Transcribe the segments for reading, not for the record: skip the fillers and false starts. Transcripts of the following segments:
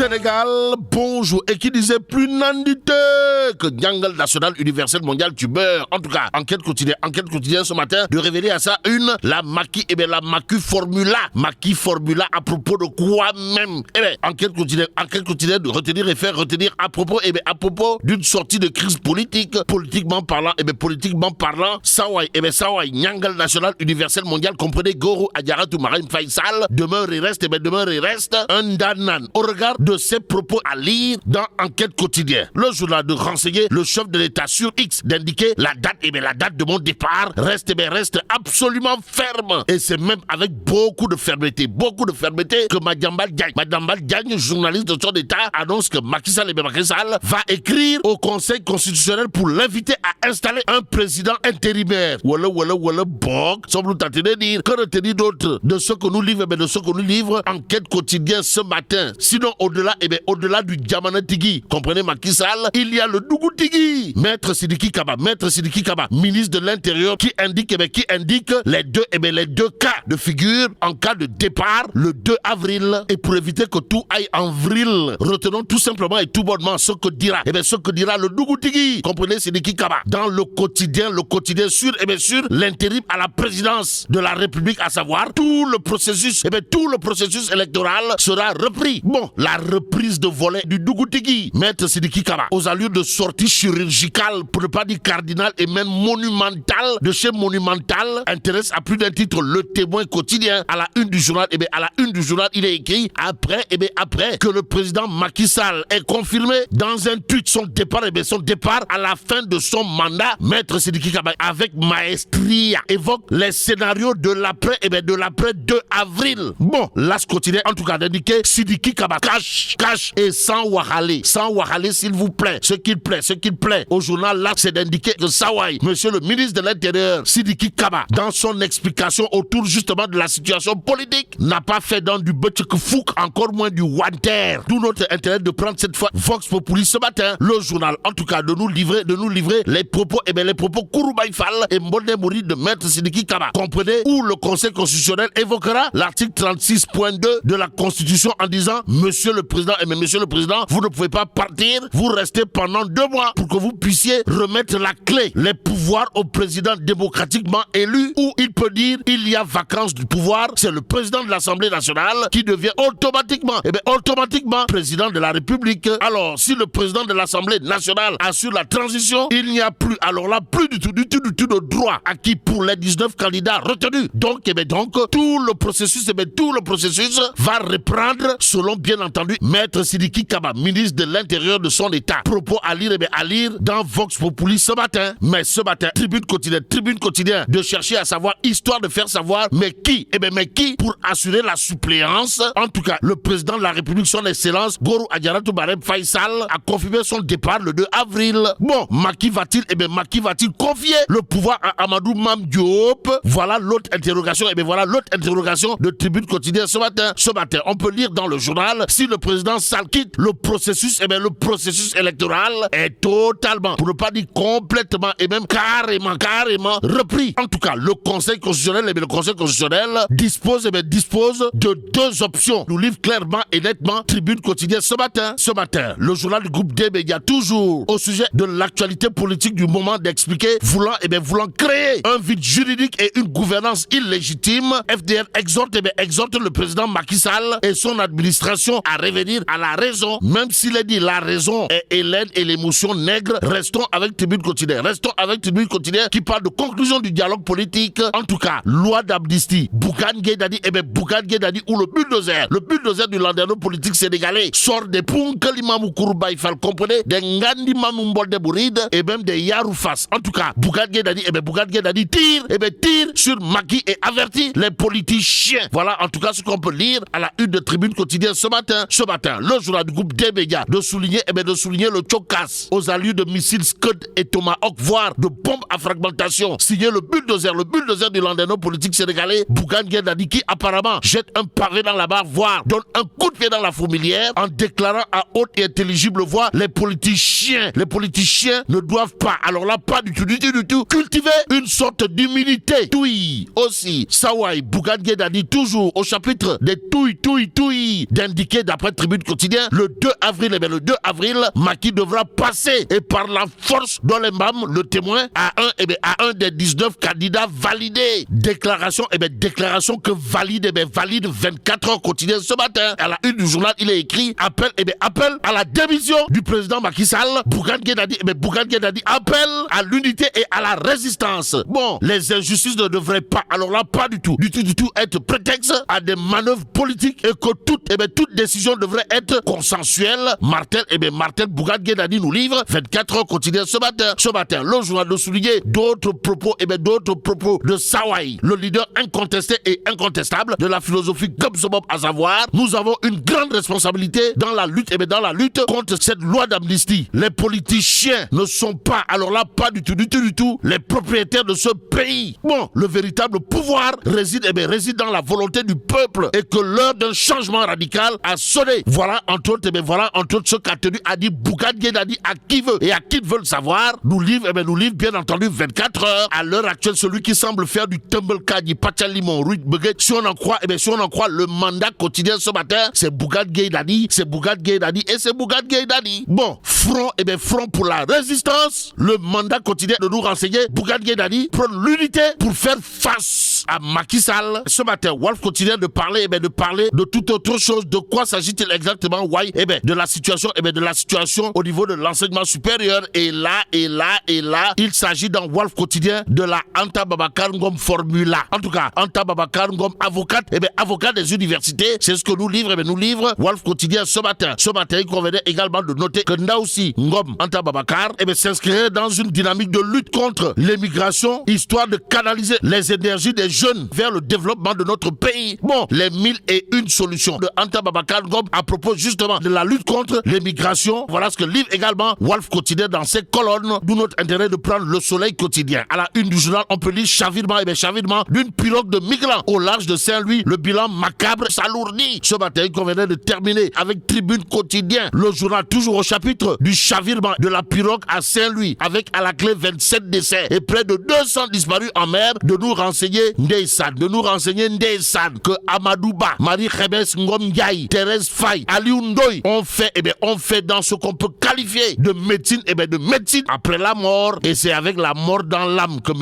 Sénégal, bonjour. Et qui disait plus nandité que Django National Universel Mondial Tuber. En tout cas, enquête quotidienne ce matin, de révéler à ça la Macky, la Macky Formula à propos de quoi même? Enquête quotidienne de retenir à propos d'une sortie de crise politique, politiquement parlant, Sawai, Nyangal National Universel Mondial, comprenez Goro Adjaratou Marine Faisal, demeure et reste un danan. Au regard de ses propos à lire dans Enquête quotidienne, le journal de renseigner le chef de l'État sur X d'indiquer la date de mon départ reste absolument ferme. Et c'est même avec beaucoup de fermeté que Madame Diagne, journaliste de son État, annonce que Macky Sall va écrire au Conseil constitutionnel pour l'inviter à installer un président intérimaire. Voilà, semble tenter de dire que retenir d'autres de ce que nous livre Enquête quotidienne ce matin. Sinon, au-delà du Diamanatigi, comprenez Macky Sall, il y a le Dougoutigui. Maître Sidiki Kaba, ministre de l'Intérieur, qui indique les deux cas de figure en cas de départ le 2 avril. Et pour éviter que tout aille en vrille, retenons tout simplement et tout bonnement ce que dira le Dougoutigui. Comprenez Sidiki Kaba dans le quotidien sur l'intérim à la présidence de la République, à savoir tout le processus électoral sera repris. Bon, la reprise de volet du Dougoutigui, Maître Sidiki Kaba, aux allures de sortie chirurgicale, pour ne pas dire cardinal et même monumental, de chez Monumental, intéresse à plus d'un titre le Témoin quotidien. À la une du journal, il est écrit après que le président Macky Sall ait confirmé dans un tweet son départ à la fin de son mandat. Maître Sidiki Kaba, avec maestria, évoque les scénarios de l'après 2 avril. Bon, l'As quotidien, en tout cas, d'indiquer Sidiki Kaba cache et sans wahale s'il vous plaît. Ce qu'il plaît au journal là, c'est d'indiquer que Sawai, monsieur le ministre de l'Intérieur, Sidiki Kaba, dans son explication autour justement de la situation politique, n'a pas fait dans du Butchik-Fouk, encore moins du Wanter. D'où notre intérêt de prendre cette fois Vox Populi ce matin, le journal, en tout cas, de nous livrer les propos, Kouroubaïfal et Mbonde Mouri de Maître Sidiki Kaba. Comprenez, où le Conseil constitutionnel évoquera l'article 36.2 de la Constitution en disant, monsieur le président, vous ne pouvez pas partir, vous restez pendant 2 mois pour que vous puissiez remettre la clé, les pouvoirs au président démocratiquement élu, où il peut dire, il y a vacance du pouvoir, c'est le président de l'Assemblée nationale qui devient automatiquement président de la République. Alors, si le président de l'Assemblée nationale assure la transition, il n'y a plus, alors là, plus du tout de droit acquis pour les 19 candidats retenus. Donc, tout le processus va reprendre, selon bien entendu Maître Sidiki Kaba, ministre de l'Intérieur de son État. Propos à lire dans Vox Populi ce matin. Mais ce matin, tribune quotidienne de chercher à savoir, histoire de faire savoir, mais qui pour assurer la suppléance. En tout cas, le président de la République, son Excellence Goro Adjaratou Marine Faisal, a confirmé son départ le 2 avril. Bon, Macky va-t-il confier le pouvoir à Amadou Mame Diop? Voilà l'autre interrogation. De tribune quotidienne ce matin. On peut lire dans le journal, si le président Sall quitte, le processus électoral est totalement, pour ne pas dire complètement et même carrément repris. En tout cas, le Conseil constitutionnel dispose de 2 options. Nous livre clairement et nettement tribune quotidienne ce matin. Le journal du groupe des médias, toujours au sujet de l'actualité politique du moment, d'expliquer, voulant créer un vide juridique et une gouvernance illégitime. FDR exhorte le président Macky Sall et son administration à revenir à la raison, même s'il est dit la raison est hélène et l'émotion nègre. Restons avec tribune quotidienne qui parle de conclusion du dialogue politique. En tout cas, loi d'amnistie, Bougane Gueye Dany ou le bulldozer du landerneau politique sénégalais sort des Punkalimamou Kouroubaïfal, comprenez, des Ngandi Mamou Mbolde Bouride et même des Yaroufas. En tout cas, Bougane Gueye Dany tire sur Macky et avertit les politiciens. Voilà en tout cas ce qu'on peut lire à la une de tribune quotidienne ce matin. Le journal du groupe des médias de souligner le chocasse aux allures de missiles Scud et Tomahawk, voire de bombes à fragmentation. Signé le bulldozer du landerneau politique sénégalais, Bougane Gueye Dany, qui apparemment jette un pavé dans la barre, voire donne un coup de pied dans la fourmilière, en déclarant à haute et intelligible voix, les politiciens ne doivent pas, alors là pas du tout, cultiver une sorte d'humilité. Touille aussi, Sawai, Bougane Gueye Dany, toujours au chapitre des touilles, d'indiquer d'après Tribune Quotidien, le 2 avril, le 2 avril, Macky devra passer et par la force dans les mbam, le témoin, à un des 19 candidats validés. Déclaration que valide 24 heures quotidien ce matin. À la une du journal, il est écrit appel à la démission du président Macky Sall. Bougane Gueye Dany appelle à l'unité et à la résistance. Bon, les injustices ne devraient pas, alors là, pas du tout être prétexte à des manœuvres politiques et que toute décision devrait être consensuelle. Martel Bougane Gueye Dany nous livre 24 heures quotidien ce matin. Le journal nous soulignait d'autres propos de Sawai, le leader incontesté et incontestable de la philosophie Gobsobob, à savoir, nous avons une grande responsabilité dans la lutte contre cette loi d'amnistie. Les politiciens ne sont pas, alors là, pas du tout, les propriétaires de ce pays. Bon, le véritable pouvoir réside dans la volonté du peuple et que l'heure d'un changement radical a sonné. Voilà entre autres ce qu'a tenu à dire Bougane Gueye Dany à qui veut et à qui veut le savoir. Nous livre bien entendu 24 heures. À l'heure actuelle, celui qui semble faire du Tumblecaji, Pachalimon, Ruit Beguet, si on en croit le mandat quotidien ce matin, c'est Bougane Gueye Dany. Bon, front pour la résistance. Le mandat quotidien de nous renseigner, Bougane Gueye Dany prône l'unité pour faire face à Macky Sall. Ce matin, Walf continue de parler de toute autre chose. De quoi s'agit-il exactement? De la situation au niveau de l'enseignement supérieur. Et là, il s'agit dans Walf quotidien de la Anta Babacar Ngom Formula. En tout cas, Anta Babacar Ngom, avocate des universités. C'est ce que nous livre Walf quotidien ce matin. Ce matin, il convenait également de noter que Ndaoussi Ngom Anta Babacar s'inscrirait dans une dynamique de lutte contre l'immigration, histoire de canaliser les énergies des jeunes vers le développement de notre pays. Bon, les 1001 solutions de Anta Babacar Ngom à propos justement de la lutte contre l'immigration. Voilà ce que livre également Walf quotidien dans ses colonnes, d'où notre intérêt de prendre le Soleil quotidien. À la une du journal, on peut lire chavirement d'une pirogue de migrants au large de Saint-Louis. Le bilan macabre s'alourdit. Ce matin, il convenait de terminer avec Tribune Quotidien. Le journal toujours au chapitre du chavirement de la pirogue à Saint-Louis, avec à la clé 27 décès et près de 200 disparus en mer. De nous renseigner Ndeysan, que Amadouba, Marie-Khébès Ngom Ndiaye, Thérèse Faye, Aliou Ndoye on fait dans ce qu'on peut qualifier de médecine après la mort. Et c'est avec la mort dans l'âme que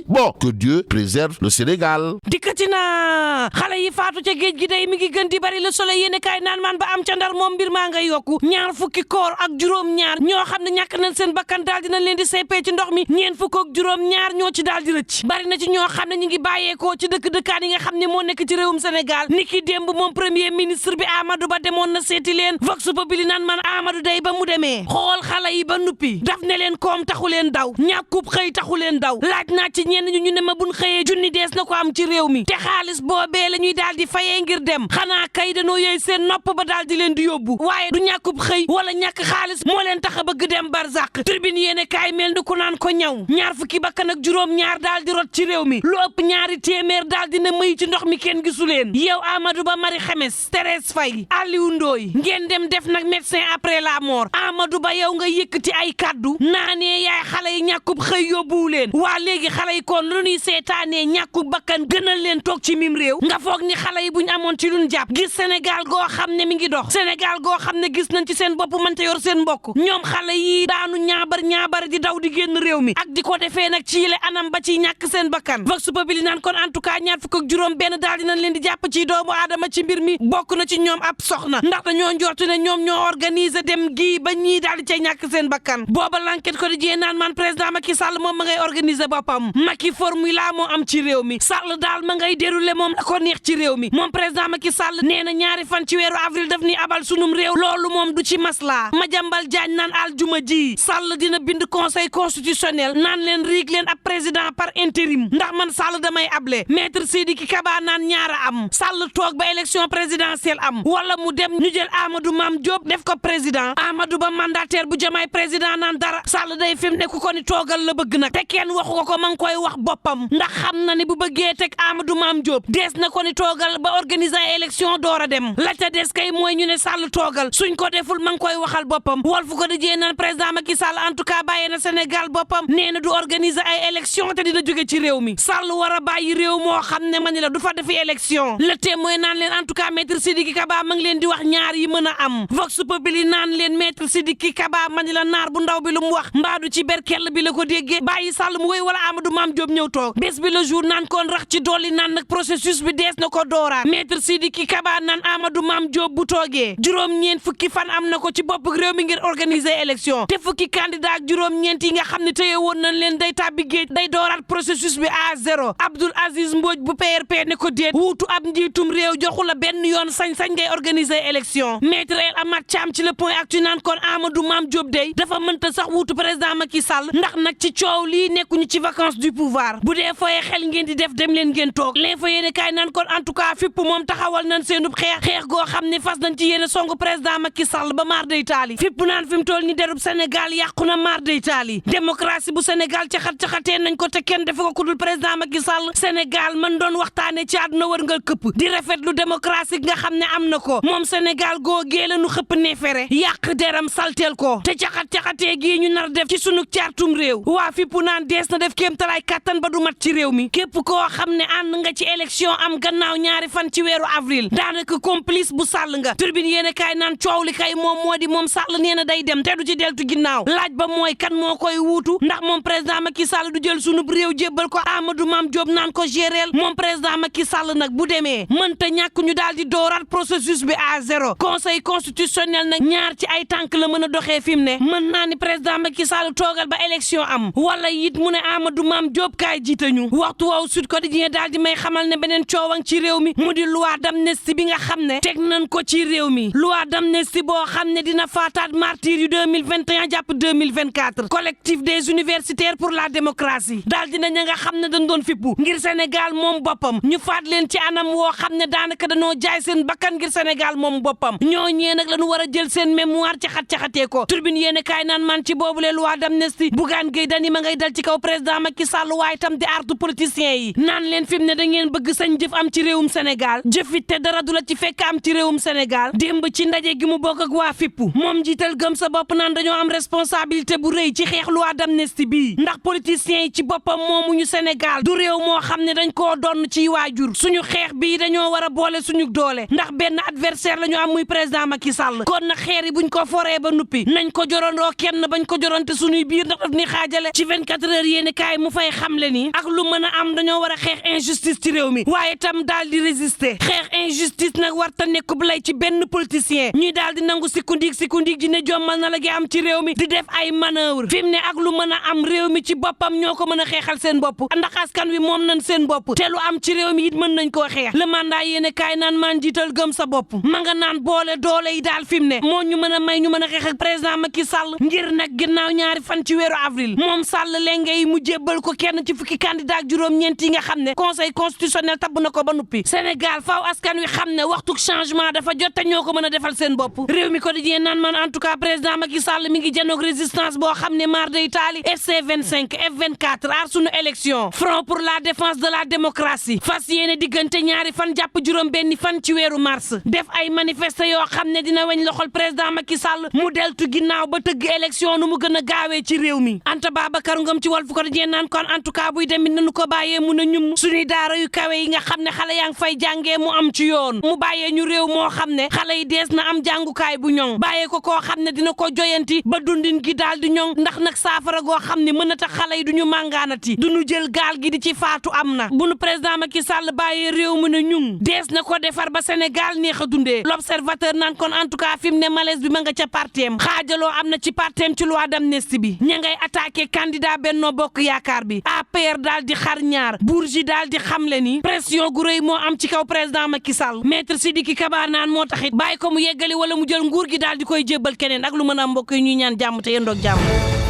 bon, que Dieu préserve le Sénégal. Dikkatina xale yi faatu ca géej gi day mi ngi gën di bari. Le Soleil yéene kaay naan man ba am ca Ndar moom mbir maa ngay yokku. ñaar fukki koor ak juróom-ñaar ñoo xam ne ñàkk nañ seen bakkan daal dinañ leen di seepee ci ndox mi. ñeen fukk ak juróom-ñaar ñoo ci daal di rëcc. bari na ci ñoo xam ne ñu ngi bàyyeekoo ci dëkkaan yi nga xam ne moo nekk ci réewum Sénégal. niki démb moom premier ministre bi Amadou Ba demoon na seeti leen. Vox Populi naan man Amadou day ba mu demee xool xale yi ba nuppi daf ne leen koom taxu leen daw, ñàkkub xëy taxu leen daw. laaj naa ci ñenn ñu ne ma buñ xëyee junni dees na ko am ci réew mi te xaalis boobee la ñuy daal di fayee ngir dem. xanaa kay dañoo yey seen nopp ba daal di leen di yóbbu. waaye du ñàkkub xëy wala ñàkk xaalis moo leen tax a bëgg dem barzak. Tribune yéene kaay mel ni ku naan ko ñaw. ñaar fukki bakkan ak juróom-ñaar daal di rot ci réew mi lu ëpp ñaari téeméer daal dina mëy ci ndox mi kenn gisu leen. yow Amadou Ba, Marie-Khemesse, Thérèse Faye, Aliou Ndoye ngeen dem def nag médecin après la mort. Amadou Ba yow nga yëkkati ay kaddu naanee yaay xale yi ñàkkub xëy yóbbuwu leen. waa léegi xale yi kon lu ñuy seetaanee ñàkkub bakkan gënal leen toog ci mim réew. nga foog ni xale yi buñ amoon ci luñ jàpp gis Sénégal goo xam ne mi ngi dox, Sénégal goo xam ne gis nañ ci seen bopp mënta yor seen mbokk. ñoom xale yi daanu ñaabar di daw di génn réew mi ak di ko defee nag ci yile anam ba ci ñàkk seen bakkan. Vox Populi naan kon en tout cas ñaar fukk ak juróom benn daal dinañ leen di jàpp ci doomu aadama ci mbir mi. bokk na ci ñoom ab soxna ndax dañoo njortu ne ñoom ñoo organiser dem gii ba ñii daal di cay ñàkk seen bakkan. booba l'enquête ko di jee naan man président Macky Sall moom ma ngay organiser boppam. Macky formula moo am ci réew mi. Sall daal ma ngay dérouler moom la ko neex ci réew mi. moom président Macky Sall nee na ñaari fan ci weeru avril daf ni abal sunum réew. loolu moom du ci masla. Madiambal Diagne naan aljuma ji Sall dina bind conseil constitutionnel naan leen riig leen ab président par intérim ndax man Sall damay able. maître Sidiki Kaba naan ñaara am Sall toog ba élection présidentielle am wala mu dem ñu jël Amadou Mame Diop def ko président. Amadou Ba mandataire bu Diomaye président naan dara Sall day fi mu ne ku ko ni toogal la bëgg nag te kenn waxu ko ma ngi koy wax boppam ndax xam na ni bu bëggee teg Amadou Mame Diop dees na ko ni toogal ba organiser élection door a dem la ca des kay mooy ñu ne Sall toogal suñ ko deful ma ngi koy waxal boppam. Walf ko di jee naan président Macky Sall en tout cas bàyyee na Sénégal boppam nee na du organiser ay élection te dina jóge ci réew mi Sall war a bàyyi réew moo xam ne ma ni la du fa defi élection le témoin naan leen en tout cas maître Sidiki Kaba ma ngi leen di wax ñaar yi mën a am Vox Populi naan leen maître Sidiki Kaba ma ni la naar bu ndaw bi lu mu wax mbaadu ci berkel bi la ko déggee bàyyi Sall mu wéy wala Amadou Mame Diop ñëw toog bés bi le jour naan koon rax ci dolli naan nag processus bi dees na ko dooraat maître Sidiki Kaba naan Amadou Mame Diop bu toogee juróom-ñeent fukki fan am na ko ci bopp réew mi ngir organiser élection te fukki candidat ak juróom-ñeent yi nga xam ne téye woon nañ leen day tàbbi géej day dooraat processus bi à zéro Abdoul Aziz Mbodj bu PRP ne ko déet wuutu ab njiitum réew joxu la benn yoon sañ-sañ ngay organiser élection maître El Amath Thiam ci le point actu naan kon Amadou Mame Diop day dafa mënta sax wuutu président Macky Sall ndax nag ci coow lii nekkuñu ci vacances du pouvoir bu dee foye xel ngeen di def dem leen ngeen toog l'info yéene kaay naan kon en tout cas fipp moom taxawal nañ seenub xeex goo xam ne fas nañ ci yéene songu président Macky Sall ba maar day taali fipp naan fi mu toll ni derub Sénégal yàqu na maar day taali démocratie bu Sénégal caxat-caxatee nañ ko te kenn defu ko ku dul président Macky Sall Sénégal man doon waxtaane ci àdduna wërngal këpp di rafetlu démocratie nga xam ne am na ko moom Sénégal googee la nu xëpp neefere yàq deram salteel ko te caxat-caxatee gii ñu nar def ci sunu caartum réew waa fippu naan dees na def kéem talaay kattan ba du mat ci réew mi képp koo xam ne ànd nga ci élection am gannaaw ñaari fan ci weeru avril daanaka complice bu Sall nga turbine yéene kaay naan coow li kay moom moo di moom Sall nee na day dem te du ci deltu ginnaaw laaj ba mooy kan moo koy wuutu ndax moom président Macky Sall du jël sunub réew jébbal ko Amadou Mame Diop naan ko géreel moom président Macky Sall nag bu demee mënta ñàkk ñu daal di dooraat processus bi à zéro conseil constitutionnel nag ñaar ci ay tànk la mën a doxee fi mu ne mën naa ni président Macky Sall toogal ba élection am wala it mu ne Amadou Mame Diop kaay jiite ñu waxtu woowu Sud Quotidien daal di may xamal ne beneen coowang ci réew mi mu di loi d'amnistie bi nga xam ne teg nañ ko ci réew mi loi d'amnistie boo xam ne dina faataat martyr yu 2021 jàpp 2024 collectif des universitaires pour la démocratie daal dina ña nga xam ne dañ doon fippu ngir Sénégal moom boppam ñu faat leen ci anam woo xam ne daanaka dañoo jaay seen bakkan ngir Sénégal moom boppam ñooñee nag lañu war a jël seen mémoire caxat-caxatee ko turbine yéene kaay naan man ci boobule loi d'amnistie Bougane Gueye Dany ma ngay dal ci kaw président Macky Sall waaye tam di artu politiciens yi naan leen fi mu ne da ngeen bëgg sañ jëf am ci réewum Sénégal jëfit te dara du la ci fekk am ci réewum Sénégal démb ci ndaje gi mu bokk ak waa fippu moom jiital gëm sa bopp naan dañoo am responsabilité bu rëy ci xeex loi d'amnistie bii ndax politiciens yi ci boppam moomuñu Sénégal du réew moo xam ne dañ koo donn ci waajur suñu xeex bii dañoo war a boole suñu doole ndax benn adversaire la ñu am muy président Macky Sall kon na xeer yi buñ ko foree ba nuppi nañ ko jorondoo kenn bañ ko joronte suñuy biir ndax daf ni xaajale ci 24 heures yéeni kaay mu fay xamle ni ak lu mën a am dañoo war a xeex injustice ci réew mi waaye tam daal di résister xeex injustice nag warta nekk bu lay ci benn politicien ñuy daal di nangu sikundiig ji ne jommal na la gi am ci réew mi di def ay manœuvre fi mu ne ak lu mën a am réew mi ci boppam ñoo ko mën a xeexal seen bopp ndax askan wi moom nañ seen bopp te lu am ci réew mi it mën nañ koo xeex le mandat yéene kaay naan maan jiital gëm sa bopp ma nga naan boole doole yi daal fi mu ne moo ñu mën a may ñu mën a xeex ak président Macky Sall ngir nag ginnaaw ñaari fan ci weeru avril moom Sall lenge yi mu jébbal ko kenn ci fukki candidat ak juróom-ñeent yi nga xam ne conseil constitutionnel tabb na ko ba nuppi Sénégal faaw askan wi xam ne waxtu changement dafa jot te ñoo ko mën a defal seen bopp réew mi quotidien naan man en tout cas président Macky Sall mi ngi janoog résistance boo xam ne mar day taali FC25 F24 aar sunu élection front pour la défense de la démocratie fas yéene diggante ñaari fan jàpp juróom benni fan ci weeru mars def ay manifeste yoo xam ne dina weñ loxol président Macky Sall mu deltu ginnaaw ba tëgg élection nu mu gën a gaawee ci réew mi Anta Babacar Ngom ci Walf Quotidien naan kon en tout cas buy demit nañu ko bàyyee mun a ñum suñuy daara yu kawe yi nga xam ne xale yaa ngi fay jàngee mu am ci yoon mu bàyyee ñu réew moo xam ne xale yi dees na am jàngukaay bu ñoŋ bàyyee ko koo xam ne dina ko joyanti ba dundin gi daal di ñoŋ ndax nag saafara goo xam ne mën a tax xale yi duñu màngaanati duñu jël gaal gi di ci faatu am na bu nu président Macky Sall bàyyee réew mi ne ñun dees na ko defar ba Sénégal neex a dundee l'observateur naan kon en tout cas fi mu ne malaise bi ma nga ca parteem xaajaloo am na ci parteem ci loi d'amnistie bi ña ngay attaqué candidat Benno Bokk Yaakaar bi APR daal di xar ñaar Bourgi daal di xamle ni pression gu rëy moo am ci kaw président Macky Sall maître Sidiki Kaba naan moo taxit bàyyi ko mu yeggali wala mu jël nguur gi daal di koy jébbal keneen ak lu mën a mbokk yi ñuy ñaan jàmm te yendoog jàmm